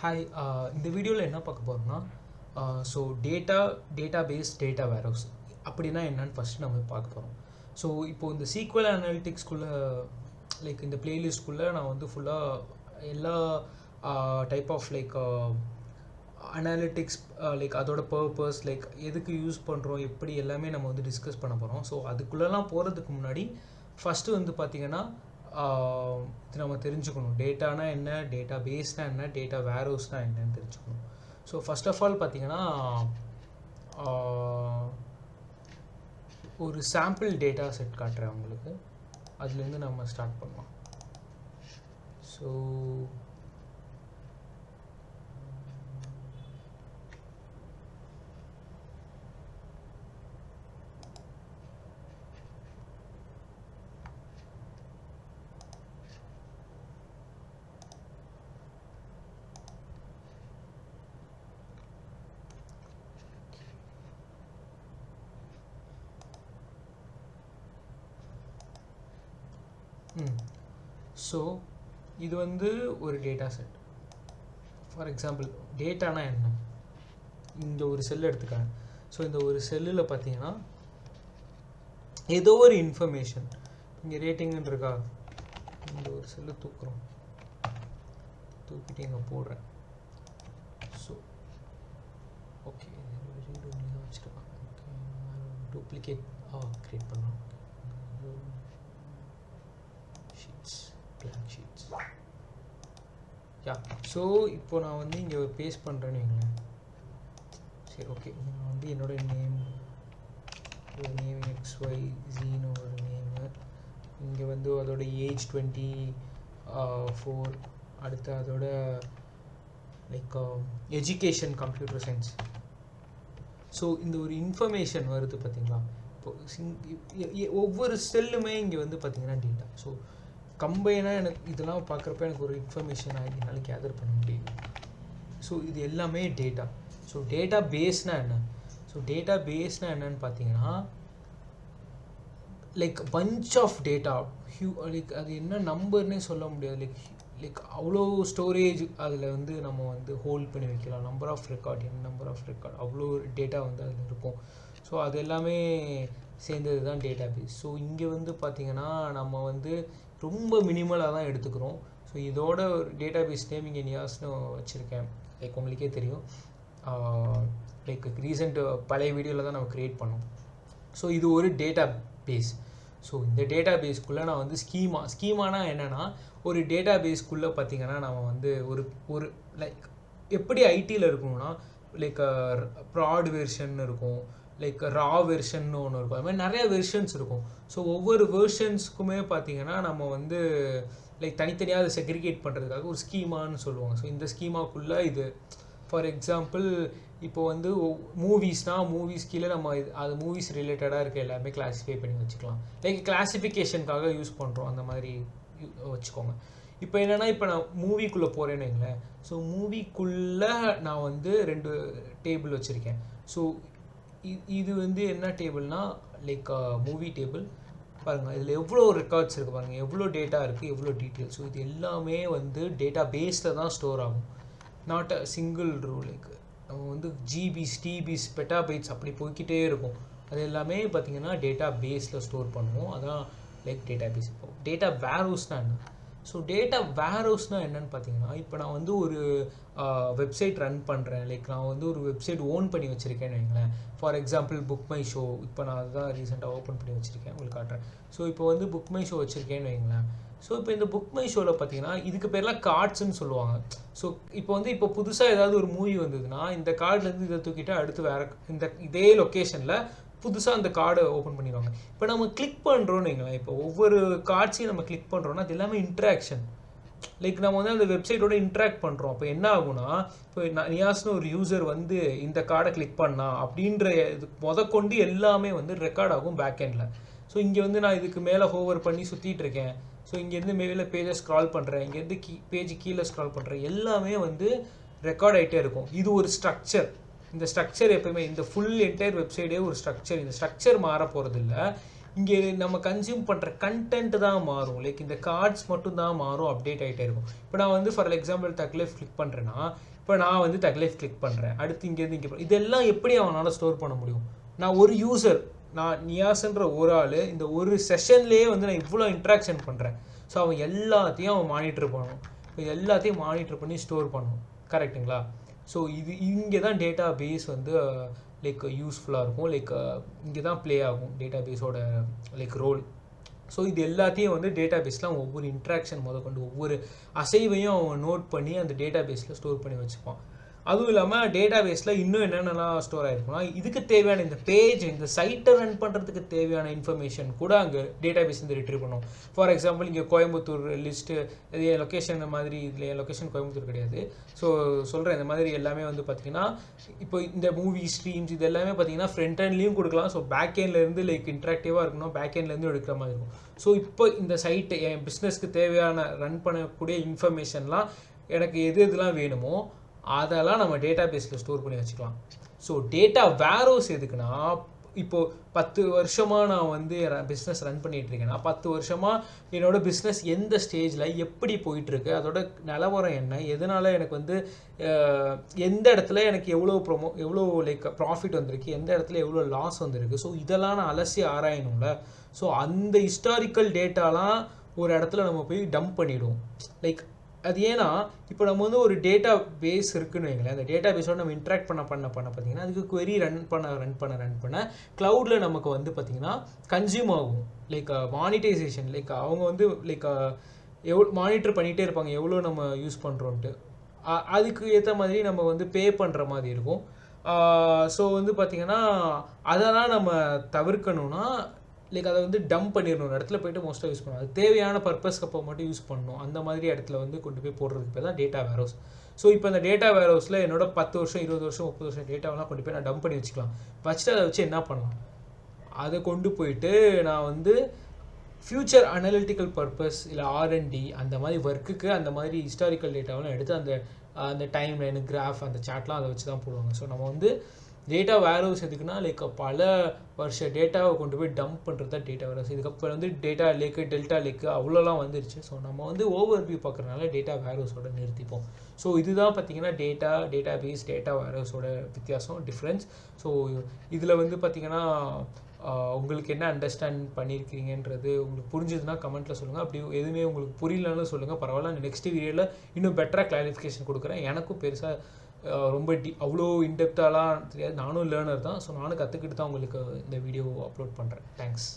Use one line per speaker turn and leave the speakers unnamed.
Hi இந்த வீடியோவில் என்ன பார்க்க போகிறோம்னா ஸோ டேட்டாபேஸ் டேட்டா வேர்ஹவுஸ் அப்படின்னா என்னன்னு ஃபஸ்ட்டு நம்ம பார்க்க போகிறோம். ஸோ இப்போது இந்த சீக்வல் அனாலிட்டிக்ஸ்குள்ளே லைக் இந்த பிளேலிஸ்ட்குள்ளே நான் வந்து ஃபுல்லாக எல்லா type of like analytics like அதோட பர்பஸ் லைக் எதுக்கு யூஸ் பண்ணுறோம் எப்படி எல்லாமே நம்ம வந்து டிஸ்கஸ் பண்ண போகிறோம். ஸோ அதுக்குள்ளெல்லாம் போகிறதுக்கு முன்னாடி ஃபஸ்ட்டு வந்து பார்த்திங்கன்னா இது நம்ம தெரிஞ்சுக்கணும் டேட்டானா என்ன, டேட்டா பேஸ்னால் என்ன, டேட்டா வேர்ஹவுஸ்னால் என்னன்னு தெரிஞ்சுக்கணும். ஸோ ஃபஸ்ட் ஆஃப் ஆல் பார்த்திங்கன்னா ஒரு சாம்பிள் டேட்டா செட் காட்டுறேன் உங்களுக்கு, அதுலேருந்து நம்ம ஸ்டார்ட் பண்ணலாம். ஸோ ஸோ இது வந்து ஒரு டேட்டா செட். ஃபார் எக்ஸாம்பிள் டேட்டானா என்ன, இந்த ஒரு செல் எடுத்துக்கிறேன். ஸோ இந்த ஒரு செல்லில் பார்த்தீங்கன்னா ஏதோ ஒரு இன்ஃபர்மேஷன் இங்கே ரேட்டிங்னு இருக்கா, இந்த ஒரு செல்லு தூக்கிட்டு இங்கே போடுறேன். ஸோ ஓகே வச்சுருக்கான். ஓகே டூப்ளிகேட் க்ரியேட் பண்ணலாம். blank sheets. ஸோ இப்போ நான் வந்து இங்கே பேஸ்ட் பண்ணுறேன்னு வைங்களேன். சரி ஓகே, நான் வந்து என்னோட நேம் XY ஜீனோ ஒரு நேமு, இங்கே வந்து அதோட ஏஜ் 24, அடுத்து அதோட like education computer science. So இந்த ஒரு இன்ஃபர்மேஷன் வருது பார்த்தீங்களா. இப்போ ஒவ்வொரு செல்லுமே இங்கே வந்து பார்த்தீங்கன்னா டேட்டா. ஸோ கம்பைனாக எனக்கு இதெல்லாம் பார்க்குறப்ப எனக்கு ஒரு இன்ஃபர்மேஷன் என்னால் கேதர் பண்ண முடியும். ஸோ இது எல்லாமே டேட்டா. ஸோ டேட்டா பேஸ்னால் என்ன, ஸோ டேட்டா பேஸ்னால் என்னன்னு பார்த்தீங்கன்னா like bunch of data like அது என்ன நம்பர்னே சொல்ல முடியாது. லைக் அவ்வளோ ஸ்டோரேஜ் அதில் வந்து நம்ம வந்து ஹோல்ட் பண்ணி வைக்கலாம். நம்பர் ஆஃப் ரெக்கார்ட் அவ்வளோ டேட்டா வந்து அதில் இருக்கும். ஸோ அது எல்லாமே சேர்ந்தது தான் டேட்டா பேஸ். ஸோ இங்கே வந்து பார்த்திங்கன்னா நம்ம வந்து ரொம்ப மினிமலாக தான் எடுத்துக்கிறோம். ஸோ இதோட ஒரு டேட்டா பேஸ் நேம் இங்கே நியாஸ்னு வச்சுருக்கேன். லைக் உங்களுக்கே தெரியும், லைக் ரீசெண்ட் பழைய வீடியோவில் தான் நம்ம க்ரியேட் பண்ணோம். ஸோ இது ஒரு டேட்டா பேஸ். ஸோ இந்த டேட்டா பேஸ்க்குள்ளே நான் வந்து ஸ்கீமானா என்னென்னா, ஒரு டேட்டா பேஸ்க்குள்ளே பார்த்திங்கன்னா நம்ம வந்து ஒரு லைக் எப்படி ஐடியில் இருக்கணும்னா லைக் ப்ராட் வெர்ஷன் இருக்கும், லைக் ரா வெர்ஷன்னு ஒன்று இருக்கும். அது மாதிரி நிறையா வெர்ஷன்ஸ் இருக்கும். ஸோ ஒவ்வொரு வெர்ஷன்ஸ்க்குமே பார்த்திங்கன்னா நம்ம வந்து லைக் தனித்தனியாக அதை செக்ரிகேட் பண்ணுறதுக்காக ஒரு ஸ்கீமான்னு சொல்லுவாங்க. ஸோ இந்த ஸ்கீமாக்குள்ளே இது ஃபார் எக்ஸாம்பிள் இப்போ வந்து மூவிஸ் கீழே நம்ம அது மூவிஸ் ரிலேட்டடாக இருக்க எல்லாமே கிளாஸிஃபை பண்ணி வச்சுக்கலாம். லைக் கிளாஸிஃபிகேஷனுக்காக யூஸ் பண்ணுறோம், அந்த மாதிரி வச்சுக்கோங்க. இப்போ என்னென்னா, இப்போ நான் மூவிக்குள்ளே போகிறேன்னு வைங்களேன். ஸோ மூவிக்குள்ளே நான் வந்து 2 டேபிள் வச்சுருக்கேன். ஸோ இது வந்து என்ன டேபிள்னால் லைக் மூவி டேபிள். பாருங்கள் இதில் எவ்வளோ ரெக்கார்ட்ஸ் இருக்குது பாருங்கள், எவ்வளோ டேட்டா இருக்குது, எவ்வளோ டீட்டெயில்ஸ். ஸோ இது எல்லாமே வந்து டேட்டா பேஸில் தான் ஸ்டோர் ஆகும், நாட் அ சிங்கிள் ரூ. லைக் நம்ம வந்து ஜிபிஸ், டிபிஸ், பெட்டாபைட்ஸ் அப்படி போய்கிட்டே இருக்கும். அது எல்லாமே பார்த்திங்கன்னா டேட்டா பேஸில் ஸ்டோர் பண்ணுவோம். அதான் லைக் டேட்டா பேஸ். இப்போ டேட்டா வேர்ஹவுஸ்னால் என்ன, ஸோ டேட்டா வேர்ஹவுஸ்னால் என்னென்னு பார்த்தீங்கன்னா, இப்போ நான் வந்து ஒரு வெப்சைட் ரன் பண்ணுறேன். லைக் நான் வந்து ஒரு வெப்சைட் ஓன் பண்ணி வச்சுருக்கேன்னு வைங்களேன். For example book my show, இப்போ நான் அதுதான் ரீசெண்டாக ஓப்பன் பண்ணி வச்சுருக்கேன், உங்களுக்கு காட்டுறேன். ஸோ இப்போ வந்து புக் மை ஷோ வச்சுருக்கேன்னு வைங்களேன். ஸோ இப்போ இந்த புக் மை ஷோவில் பார்த்தீங்கன்னா இதுக்கு பேர்லாம் கார்ட்ஸ்ன்னு சொல்லுவாங்க. ஸோ இப்போ புதுசாக ஏதாவது ஒரு மூவி வந்ததுன்னா இந்த கார்ட்லேருந்து இதை தூக்கிட்டு அடுத்து வேறு இதே லொக்கேஷனில் புதுசாக அந்த கார்டை ஓப்பன் பண்ணிடுவாங்க. இப்போ நம்ம கிளிக் பண்ணுறோன்னு வைங்களேன். இப்போ ஒவ்வொரு கார்ட்ஸையும் நம்ம கிளிக் பண்ணுறோன்னா அது எல்லாமே இன்ட்ராக்ஷன். லைக் நம்ம வந்து அந்த வெப்சைட்டோட இன்ட்ராக்ட் பண்ணுறோம். அப்போ என்ன ஆகுனா, இப்போ நியாஸ்னு ஒரு யூசர் வந்து இந்த கார்டை கிளிக் பண்ணா அப்படின்ற இது முதற்கொண்டு எல்லாமே வந்து ரெக்கார்ட் ஆகும் பேக் எண்டில். ஸோ இங்கே வந்து நான் இதுக்கு மேலே ஹோவர் பண்ணி சுற்றிட்டு இருக்கேன். ஸோ இங்கேருந்து மேலே பேஜை ஸ்க்ரால் பண்ணுறேன், இங்கேருந்து பேஜ் கீழே ஸ்க்ரால் பண்ணுறேன், எல்லாமே வந்து ரெக்கார்ட் ஆகிட்டே இருக்கும். இது ஒரு ஸ்ட்ரக்சர். இந்த ஸ்ட்ரக்சர் எப்பவுமே இந்த ஃபுல் என்டையர் வெப்சைட்டே ஒரு ஸ்ட்ரக்சர். இந்த ஸ்ட்ரக்சர் மாற போகிறதில்ல. இங்கே நம்ம கன்சியூம் பண்ணுற கண்டென்ட் தான் மாறும். லைக் இந்த கார்ட்ஸ் மட்டும் தான் மாறும், அப்டேட் ஆகிட்டே இருக்கும். இப்போ நான் வந்து ஃபார் எக்ஸாம்பிள் தக் லைஃப் கிளிக் பண்ணுறேன்னா, இப்போ நான் வந்து தக் லைஃப் கிளிக் பண்ணுறேன், அடுத்து இங்கேருந்து இங்கே இதெல்லாம் எப்படி அவனால் ஸ்டோர் பண்ண முடியும்? நான் ஒரு யூசர், நான் நியாஸ்ன்ற ஒரு ஆள், இந்த ஒரு செஷன்லேயே வந்து நான் இவ்வளோ இன்ட்ராக்ஷன் பண்ணுறேன். ஸோ அவன் எல்லாத்தையும் அவன் மானிட்டர் பண்ணணும், எல்லாத்தையும் மானிட்டர் பண்ணி ஸ்டோர் பண்ணணும். கரெக்டுங்களா? ஸோ இங்கே தான் டேட்டா பேஸ் வந்து லைக் யூஸ்ஃபுல்லாக இருக்கும். லைக் இங்கே தான் ப்ளே ஆகும் டேட்டா பேஸோட லைக் ரோல். ஸோ இது எல்லாத்தையும் வந்து டேட்டா பேஸில் ஒவ்வொரு இன்ட்ராக்ஷன் முதற்கொண்டு ஒவ்வொரு அசைவையும் அவன் நோட் பண்ணி அந்த டேட்டா பேஸில் ஸ்டோர் பண்ணி வச்சுப்பான். அதுவும் இல்லாமல் டேட்டா பேஸில் இன்னும் என்னென்னலாம் ஸ்டோர் ஆகிருக்குன்னா, இதுக்கு தேவையான இந்த பேஜ், இந்த சைட்டை ரன் பண்ணுறதுக்கு தேவையான இன்ஃபர்மேஷன் கூட அங்கே டேட்டா பேஸ் வந்து ரிட்ரீவ் பண்ணும். ஃபார் எக்ஸாம்பிள் இங்கே கோயம்புத்தூர் லிஸ்ட்டு, இது லொக்கேஷன் இந்த மாதிரி, இதில் லொக்கேஷன் கோயம்புத்தூர் கிடையாது. ஸோ சொல்கிறேன், இந்த மாதிரி எல்லாமே வந்து பார்த்திங்கன்னா இப்போ இந்த மூவி ஸ்ட்ரீம்ஸ் இது எல்லாமே பார்த்திங்கன்னா ஃப்ரண்ட் ஹேண்ட்லேயும் கொடுக்கலாம். ஸோ பேக் ஹேண்ட்லேருந்து லைக் இன்ட்ராக்டிவாக இருக்கணும், பேக் ஹேண்ட்லேருந்து எடுக்கிற மாதிரி இருக்கும். ஸோ இப்போ இந்த சைட்டு என் பிஸ்னஸ்க்கு தேவையான ரன் பண்ணக்கூடிய இன்ஃபர்மேஷன்லாம் எனக்கு எது எதுலாம் வேணுமோ அதெல்லாம் நம்ம டேட்டா பேஸில் ஸ்டோர் பண்ணி வச்சுக்கலாம். ஸோ டேட்டா வேர்ஹவுஸ் எதுக்குன்னா, இப்போது 10 வருஷமாக நான் வந்து பிஸ்னஸ் ரன் பண்ணிகிட்ருக்கேன்னா, 10 வருஷமாக என்னோடய பிஸ்னஸ் எந்த ஸ்டேஜில் எப்படி போயிட்டுருக்கு, அதோட நிலவரம் என்ன, எதனால் எனக்கு வந்து எந்த இடத்துல எனக்கு எவ்வளோ லைக் ப்ராஃபிட் வந்திருக்கு, எந்த இடத்துல எவ்வளோ லாஸ் வந்திருக்கு. ஸோ இதெல்லாம் நான் அலசி ஆராயணும்ல. ஸோ அந்த ஹிஸ்டாரிக்கல் டேட்டாலாம் ஒரு இடத்துல நம்ம போய் டம்ப் பண்ணிவிடுவோம். லைக் அது ஏன்னா இப்போ நம்ம வந்து ஒரு டேட்டா பேஸ் இருக்குன்னு வைங்களேன், அந்த டேட்டா பேஸோட நம்ம இன்ட்ராக்ட் பண்ண பார்த்திங்கன்னா அதுக்கு query ரன் பண்ண க்ளவுடில் நமக்கு வந்து பார்த்திங்கன்னா கன்சியூம் ஆகும். லைக் மானிட்டைசேஷன், லைக் அவங்க வந்து லைக் எவ்வளோ மானிட்டர் பண்ணிகிட்டே இருப்பாங்க எவ்வளோ நம்ம யூஸ் பண்ணுறோன்ட்டு. அதுக்கு ஏற்ற மாதிரி நம்ம வந்து பே பண்ணுற மாதிரி இருக்கும். ஸோ வந்து பார்த்திங்கன்னா அதெல்லாம் நம்ம தவிர்க்கணும்னா லைக் அதை வந்து டம்ப் பண்ணிடணும், ஒரு இடத்துல போய்ட்டு மோஸ்ட்டாக யூஸ் பண்ணணும். அது தேவையான பர்பஸ்க்கு அப்போ மட்டும் யூஸ் பண்ணணும். அந்த மாதிரி இடத்துல வந்து கொண்டு போய் போடுறதுக்கு பேர் தான் டேட்டா வேர்ஹவுஸ். ஸோ இப்போ அந்த டேட்டா வேர்ஹவுஸில் என்னோட 10 வருஷம் 20 வருஷம் 30 வருஷம் டேட்டாவெலாம் கொண்டு போய் நான் டம்ப் பண்ணி வச்சுக்கலாம். வச்சுட்டு அதை வச்சு என்ன பண்ணலாம், அதை கொண்டு போயிட்டு நான் வந்து ஃப்யூச்சர் அனலிட்டிக்கல் பர்பஸ் இல்லை R&D அந்த மாதிரி ஒர்க்குக்கு அந்த மாதிரி ஹிஸ்டாரிக்கல் டேட்டாவெலாம் எடுத்து அந்த டைம் லைனு கிராஃப் அந்த சாட்லாம் அதை வச்சு தான் போடுவாங்க. ஸோ நம்ம வந்து டேட்டா வேர்ஹவுஸ் எதுக்குன்னா லைக் பல வருஷ டேட்டாவை கொண்டு போய் டம்ப் பண்ணுறது தான் டேட்டா வேர்ஹவுஸ். இதுக்கப்புறம் வந்து டேட்டா லேக்கு, டெல்டா லேக்கு அவ்வளோலாம் வந்துருச்சு. ஸோ நம்ம வந்து ஓவர் வியூ பார்க்குறதுனால டேட்டா வேர்ஹவுஸோட நிறுத்திப்போம். ஸோ இதுதான் பார்த்திங்கன்னா டேட்டா பேஸ், டேட்டா வேர்ஹவுஸோட வித்தியாசம், டிஃப்ரென்ஸ். ஸோ இதில் வந்து பார்த்திங்கன்னா உங்களுக்கு என்ன அண்டர்ஸ்டாண்ட் பண்ணியிருக்கீங்கன்றது உங்களுக்கு புரிஞ்சதுன்னா கமெண்ட்டில் சொல்லுங்கள். அப்படி எதுவுமே உங்களுக்கு புரியலன்னு சொல்லுங்கள், பரவாயில்ல. நெக்ஸ்ட் வீடியோவில் இன்னும் பெட்டராக கிளாரிஃபிகேஷன் கொடுக்குறேன். எனக்கும் பெருசாக ரொம்ப அவ்வளோ இன்டெப்த்தாலாம் தெரியாது, நானும் லேர்னர் தான். ஸோ நானும் கற்றுக்கிட்டு தான் உங்களுக்கு இந்த வீடியோ அப்லோட் பண்ணுறேன். தேங்க்ஸ்.